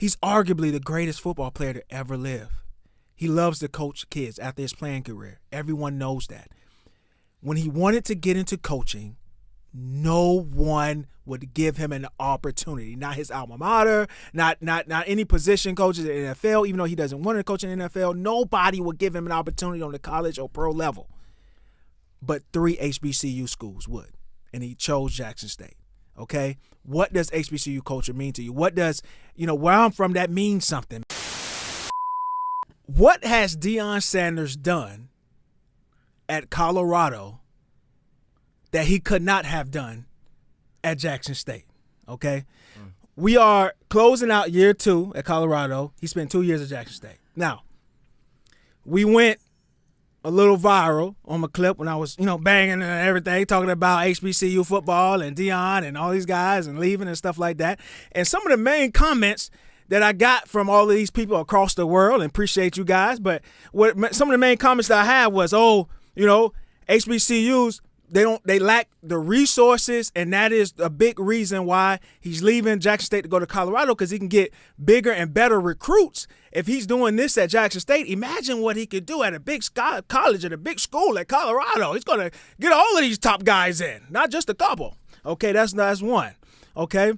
He's arguably the greatest football player to ever live. He loves to coach kids after his playing career. Everyone knows that. When he wanted to get into coaching, no one would give him an opportunity. Not his alma mater, not any position coaches in the NFL, even though he doesn't want to coach in the NFL. Nobody would give him an opportunity on the college or pro level. But 3 HBCU schools would, and he chose Jackson State. Okay? What does HBCU culture mean to you? What does, where I'm from, that means something. What has Deion Sanders done at Colorado that he could not have done at Jackson State? Okay? We are closing out year 2 at Colorado. He spent 2 years at Jackson State. Now, we went a little viral on my clip when I was, banging and everything, talking about HBCU football and Deion and all these guys and leaving and stuff like that. And some of the main comments that I got from all of these people across the world, and appreciate you guys, but some of the main comments that I had was, HBCUs, they lack the resources, and that is a big reason why he's leaving Jackson State to go to Colorado, because he can get bigger and better recruits. If he's doing this at Jackson State, imagine what he could do at a big college, at a big school at Colorado. He's going to get all of these top guys in, not just a couple. Okay, that's one. Okay,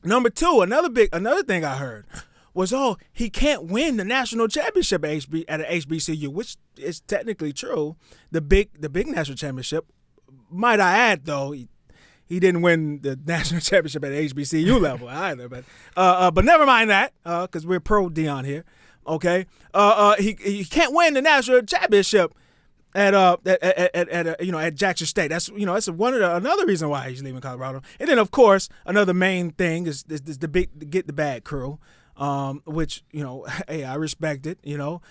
number 2, another thing I heard was, he can't win the national championship at an HBCU, which is technically true. The big national championship. Might I add, though, he didn't win the national championship at the HBCU level either. But never mind that, because we're pro Deion here. Okay, he can't win the national championship at Jackson State. That's another reason why he's leaving Colorado. And then, of course, another main thing is the get the bag crew, which hey, I respect it. And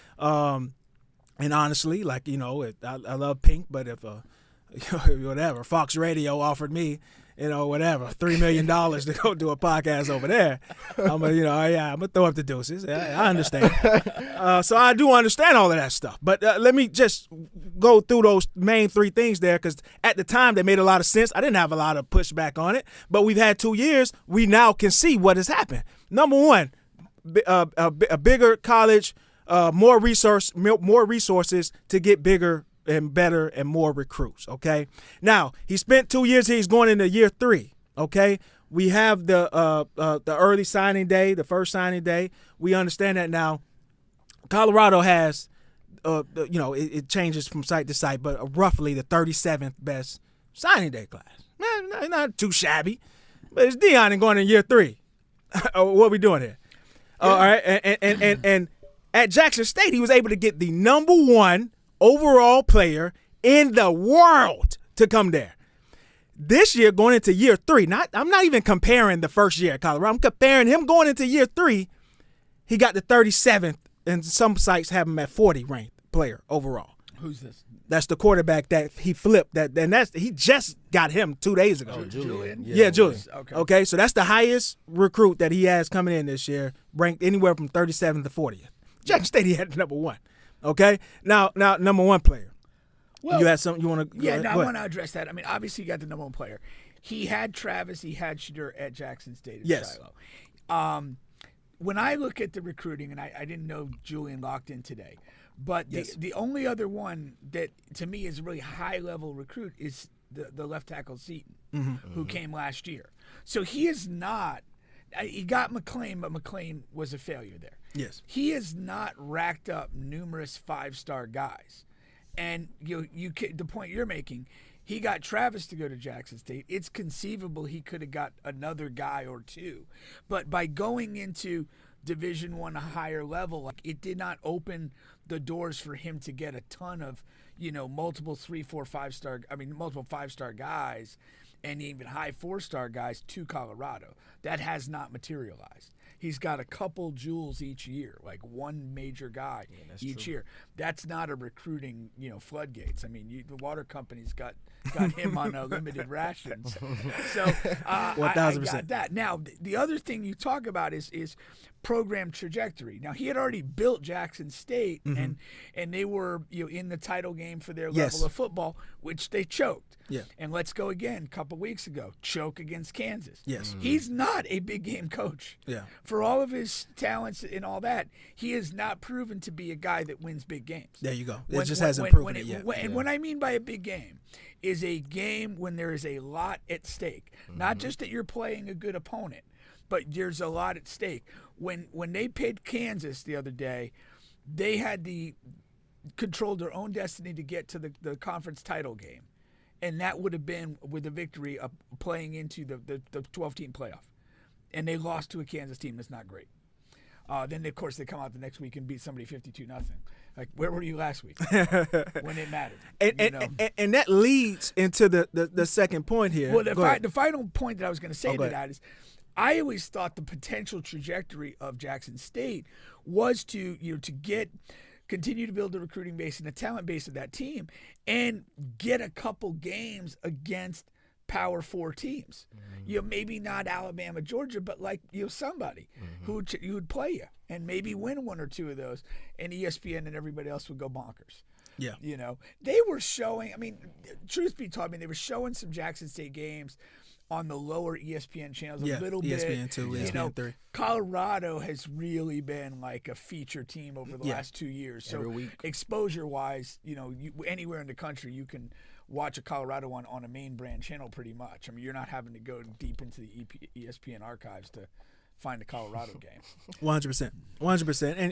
honestly, I love Pink, but if whatever, Fox Radio offered me, $3 million to go do a podcast over there, I'm gonna throw up the deuces. I understand. So I do understand all of that stuff. But let me just go through those main 3 things there, because at the time they made a lot of sense. I didn't have a lot of pushback on it, but we've had 2 years. We now can see what has happened. Number 1, a bigger college, more resources to get bigger and better and more recruits, okay? Now, he spent 2 years here. He's going into year 3, okay? We have the early signing day, the first signing day. We understand that now. Colorado has, it changes from site to site, but roughly the 37th best signing day class. Not too shabby, but it's Deion and going in year 3. What are we doing here? Yeah. All right, and at Jackson State, he was able to get the number 1 overall player in the world to come there. This year, going into year 3, I'm not even comparing the first year at Colorado. I'm comparing him going into year 3. He got the 37th, and some sites have him at 40 ranked player overall. Who's this? That's the quarterback that he flipped. He just got him 2 days ago. Julian? Yeah, Julian. Okay, so that's the highest recruit that he has coming in this year, ranked anywhere from 37th to 40th. Jackson State, he had number 1. Okay, now number 1 player. Well, you had something you want to? Yeah, I want to address that. I mean, obviously, you got the number 1 player. He had Travis. He had Shadur at Jackson State. Yes. Shiloh. When I look at the recruiting, and I didn't know Julian locked in today, but the only other one that to me is a really high level recruit is the left tackle Seaton, who came last year. So he is not. He got McLean, but McLean was a failure there. Yes. He has not racked up numerous 5-star guys. And the point you're making, he got Travis to go to Jackson State. It's conceivable he could have got another guy or 2. But by going into Division I, a higher level, it did not open the doors for him to get a ton of, multiple 3, 4, 5-star, multiple 5-star guys and even high 4-star guys to Colorado. That has not materialized. He's got a couple jewels each year, like one major guy each year. That's not a recruiting, floodgates. I mean, the water company's got him on limited rations. So 1,000%. I got that. Now, the other thing you talk about is program trajectory. Now, he had already built Jackson State, and they were in the title game for their level of football, which they choked. Yeah. And let's go again. A couple weeks ago, choke against Kansas. Yes. He's not a big game coach. Yeah. for all of his talents and all that, he has not proven to be a guy that wins big games. There you go. It just hasn't proven it yet. And what I mean by a big game is a game when there is a lot at stake. Not just that you're playing a good opponent, but there's a lot at stake. When they played Kansas the other day, they had controlled their own destiny to get to the conference title game. And that would have been with a victory playing into the 12-team playoff. And they lost to a Kansas team that's not great. Then, of course, they come out the next week and beat somebody 52-0. Like, where were you last week when it mattered? And that leads into the second point here. Well, the final point that I was going to say to that is I always thought the potential trajectory of Jackson State was to continue to build the recruiting base and the talent base of that team and get a couple games against Power 4 teams. Maybe not Alabama, Georgia, but somebody who would play you and maybe win one or two of those, and ESPN and everybody else would go bonkers. Yeah. They were showing, truth be told, they were showing some Jackson State games on the lower ESPN channels a little bit. ESPN 2, ESPN 3. Colorado has really been like a feature team over the last 2 years. So every week. Exposure-wise, anywhere in the country you can watch a Colorado one on a main brand channel pretty much. You're not having to go deep into the ESPN archives to find a Colorado game. 100%.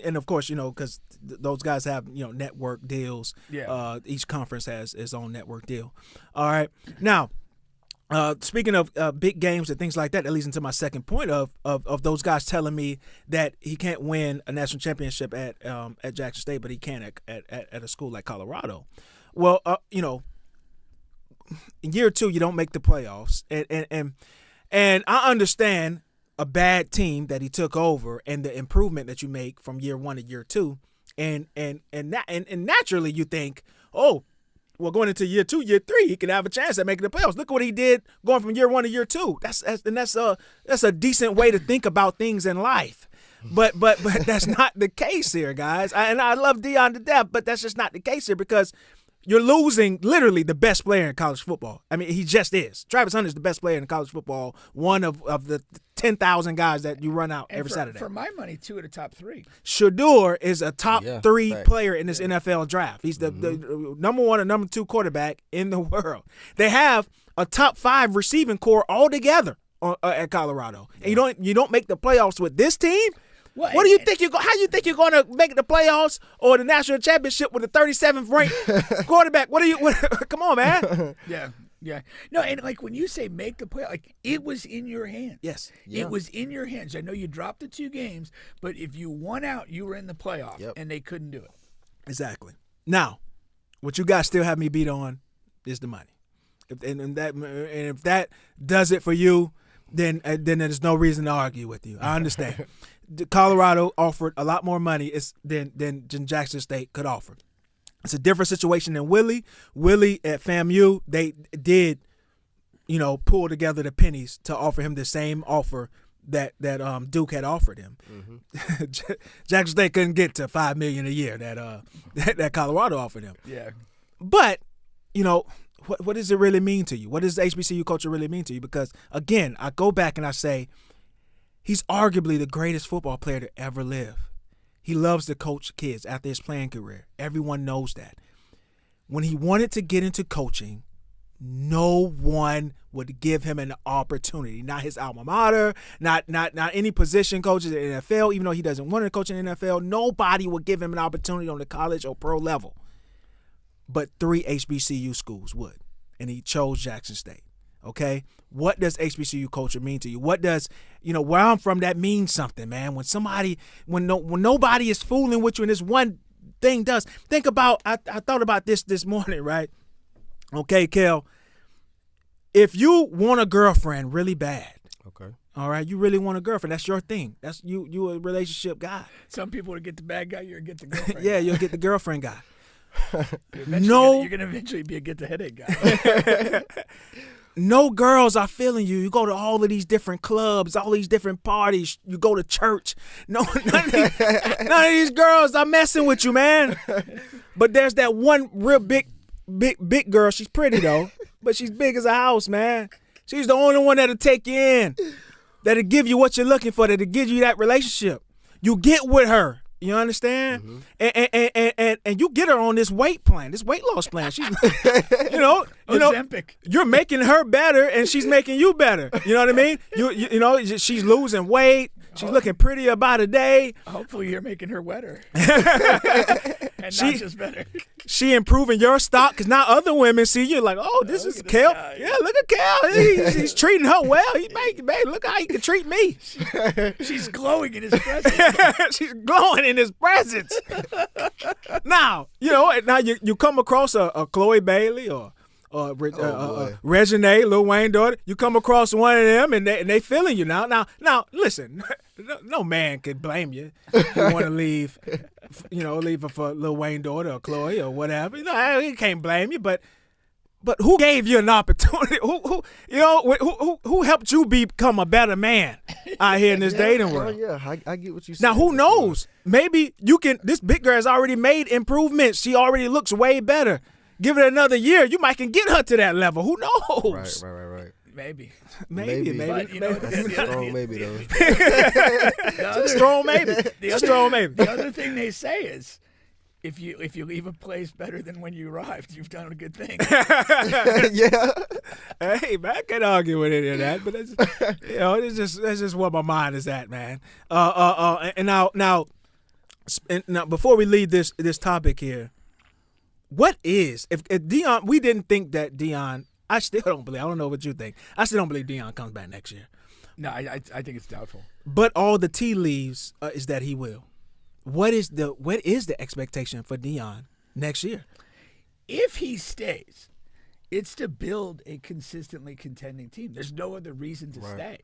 And of course, because those guys have, network deals. Yeah. Each conference has its own network deal. All right. Now, speaking of big games and things like that leads into my second point of those guys telling me that he can't win a national championship at Jackson State, but he can at a school like Colorado. Well, in year 2 you don't make the playoffs, and I understand a bad team that he took over and the improvement that you make from year 1 to year 2, and naturally you think, oh, well, going into year 2, year 3, he could have a chance at making the playoffs. Look at what he did going from year 1 to year 2. That's a decent way to think about things in life. But that's not the case here, guys. I love Deion to death, but that's just not the case here because you're losing literally the best player in college football. He just is. Travis Hunter is the best player in college football, one of the 10,000 guys that you run out every Saturday. For my money, 2 of the top 3. Shedeur is a top 3 player in this NFL draft. He's the number 1 and number 2 quarterback in the world. They have a top 5 receiving core altogether at Colorado. And you don't make the playoffs with this team? Well, how do you think you're going to make the playoffs or the national championship with the 37th ranked quarterback? Come on, man. Yeah. No, and when you say make the play, it was in your hands. Yes. Yeah. It was in your hands. I know you dropped the 2 games, but if you won out, you were in the playoff, and they couldn't do it. Exactly. Now, what you guys still have me beat on is the money. If that does it for you, then there's no reason to argue with you. I understand. Colorado offered a lot more money than Jackson State could offer. It's a different situation than Willie. Willie at FAMU, they did, pull together the pennies to offer him the same offer that Duke had offered him. Mm-hmm. Jackson State couldn't get to $5 million a year that Colorado offered him. Yeah. But what does it really mean to you? What does HBCU culture really mean to you? Because again, I go back and I say, he's arguably the greatest football player to ever live. He loves to coach kids after his playing career. Everyone knows that. When he wanted to get into coaching, no one would give him an opportunity. Not his alma mater, not any position coaches in the NFL, even though he doesn't want to coach in the NFL. Nobody would give him an opportunity on the college or pro level. But 3 HBCU schools would, and he chose Jackson State. Okay, what does HBCU culture mean to you? What does, where I'm from, that means something, man. When nobody is fooling with you and this one thing does. Think about, I thought about this morning, right? Okay, Kel, if you want a girlfriend really bad, okay, all right, you really want a girlfriend, that's your thing. That's you a relationship guy. Some people will get the bad guy, you'll get the girlfriend. Yeah, you'll get the girlfriend guy. You're going to eventually be a get the headache guy. No girls are feeling you. You go to all of these different clubs, all these different parties. You go to church. None of these girls are messing with you, man. But there's that one real big girl. She's pretty, though, but she's big as a house, man. She's the only one that'll take you in. that'll give you what you're looking for, that'll give you that relationship. You get with her. You understand? And you get her on this weight plan, this weight loss plan. She's, Ozempic. You're making her better, and she's making you better. You know what I mean? You know, she's losing weight. She's looking prettier by the day. Hopefully, you're making her wetter, and not just better. She improving your stock because now other women see you like, oh, this is Kel. Yeah, look at Kel. He's treating her well. Look how he can treat me. She's glowing in his presence. She's glowing in his presence. Now, you come across a Chloe Bailey or Reginae, Lil Wayne daughter. You come across one of them and they feeling you now. Now, listen, no man could blame you. You want to leave, leave her for Lil Wayne daughter or Chloe or whatever. He can't blame you, but who gave you an opportunity? Who helped you become a better man out here in this dating world? Yeah, I get what you said. Now, who knows? Maybe you can. This big girl has already made improvements. She already looks way better. Give it another year, you might can get her to that level. Who knows? Right. Maybe. But, That's a strong maybe, though. Strong maybe. The other thing they say is, if you leave a place better than when you arrived, you've done a good thing. Yeah. Hey, man, I can't argue with any of that, but that's just where my mind is at, man. And now, before we leave this topic here. What is if Deion? We didn't think that Deion. I still don't believe. I don't know what you think. I still don't believe Deion comes back next year. No, I think it's doubtful. But all the tea leaves is that he will. What is the expectation for Deion next year? If he stays, it's to build a consistently contending team. There's no other reason to stay.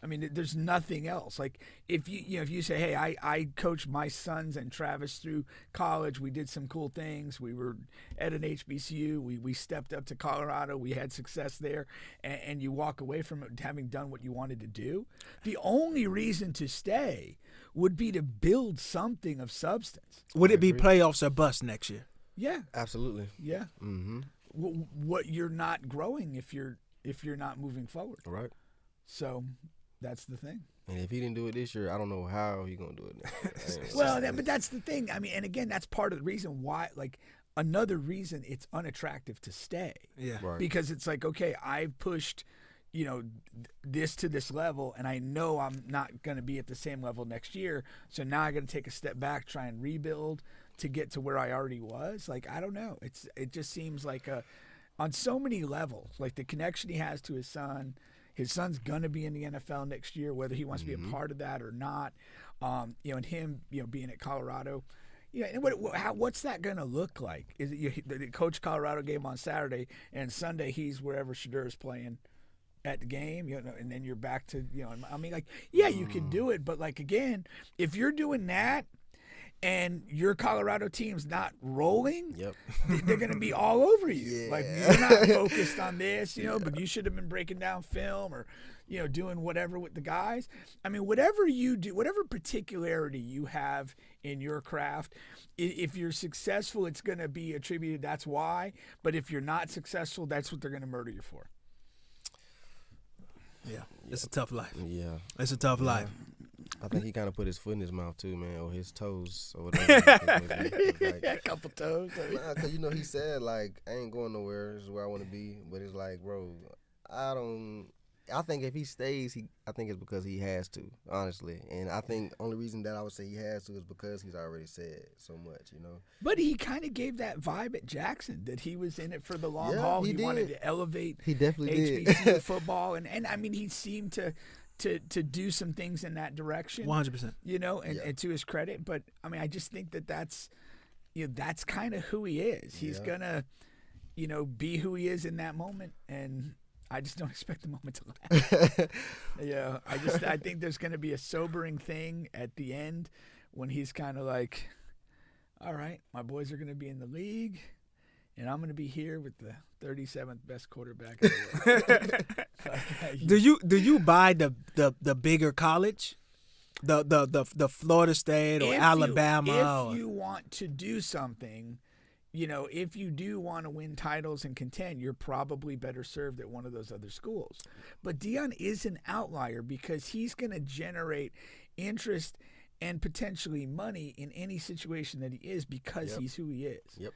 I mean, there's nothing else. Like if you say, hey, I coached my sons and Travis through college. We did some cool things. We were at an HBCU. We stepped up to Colorado. We had success there. And you walk away from it having done what you wanted to do. The only reason to stay would be to build something of substance. Would it be playoffs or bust next year? Yeah. Absolutely. Yeah. Mm-hmm. What you're not growing if you're not moving forward. Right. So that's the thing. And if he didn't do it this year, I don't know how he's going to do it next. Well, but that's the thing. I mean, and again, that's part of the reason why, like, another reason it's unattractive to stay. Yeah. Right. Because it's like, okay, I've pushed, this to this level, and I know I'm not going to be at the same level next year. So now I got to take a step back, try and rebuild to get to where I already was. Like, I don't know. It just seems like on so many levels, like the connection he has to his son. His son's gonna be in the NFL next year, whether he wants to be a part of that or not. And him, being at Colorado, and what's that gonna look like? Is it the coach Colorado game on Saturday, and Sunday he's wherever Shedeur is playing at the game, and then you're back to, I mean, like, yeah, you can do it, but like again, if you're doing that. And your Colorado team's not rolling, Yep. They're going to be all over you. Yeah. Like, you're not focused on this, but you should have been breaking down film or, doing whatever with the guys. I mean, whatever you do, whatever particularity you have in your craft, if you're successful, it's going to be attributed, that's why. But if you're not successful, that's what they're going to murder you for. Yeah. It's a tough life. Yeah. It's a tough life. I think he kind of put his foot in his mouth too, man, or his toes, or whatever. A couple toes. Nah, cause he said like, I ain't going nowhere. This is where I want to be. But it's like, bro, I think if he stays, I think it's because he has to, honestly. And I think only reason that I would say he has to is because he's already said so much, But he kind of gave that vibe at Jackson that he was in it for the long haul. He wanted to elevate. He definitely HBCU football, and I mean, he seemed to do some things in that direction. 100%. And to his credit, but I mean, I just think that's that's kind of who he is. He's gonna be who he is in that moment, and I just don't expect the moment to last. I think there's gonna be a sobering thing at the end when he's kind of like, all right, my boys are gonna be in the league, and I'm going to be here with the 37th best quarterback in the world. Do you buy the bigger college, the Florida State or Alabama? If you want to do something, if you do want to win titles and contend, you're probably better served at one of those other schools. But Deion is an outlier because he's going to generate interest and potentially money in any situation that he is because he's who he is. Yep.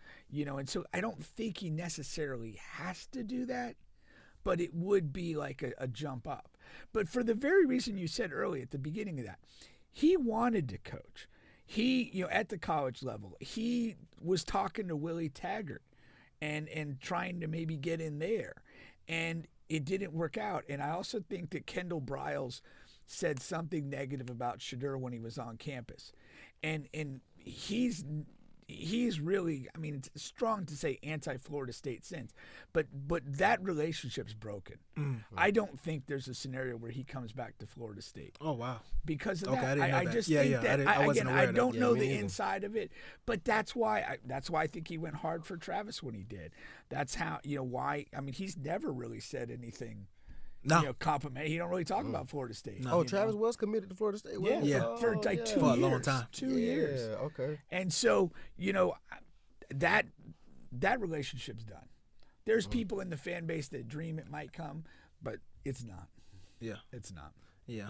And so I don't think he necessarily has to do that, but it would be like a jump up. But for the very reason you said earlier at the beginning of that, he wanted to coach. He, at the college level, he was talking to Willie Taggart and trying to maybe get in there. And it didn't work out. And I also think that Kendall Briles said something negative about Shedeur when he was on campus. And he's really, I mean, it's strong to say anti-Florida State since, but that relationship's broken. I don't think there's a scenario where he comes back to Florida State. Oh, wow. Because of Okay, that. I didn't know I that. just Yeah, think yeah, that, I wasn't aware I of that. don't Yeah, know me the neither. inside of it, but that's why I think he went hard for Travis when he did. That's how, why, I mean, he's never really said anything. No. Compliment. He don't really talk about Florida State. No. Oh, Travis was committed to Florida State. wasn't he? Yeah. For like yeah. 2 For a years. long time. 2 years. Yeah, okay. And so, that relationship's done. There's people in the fan base that dream it might come, but it's not. Yeah. It's not. Yeah.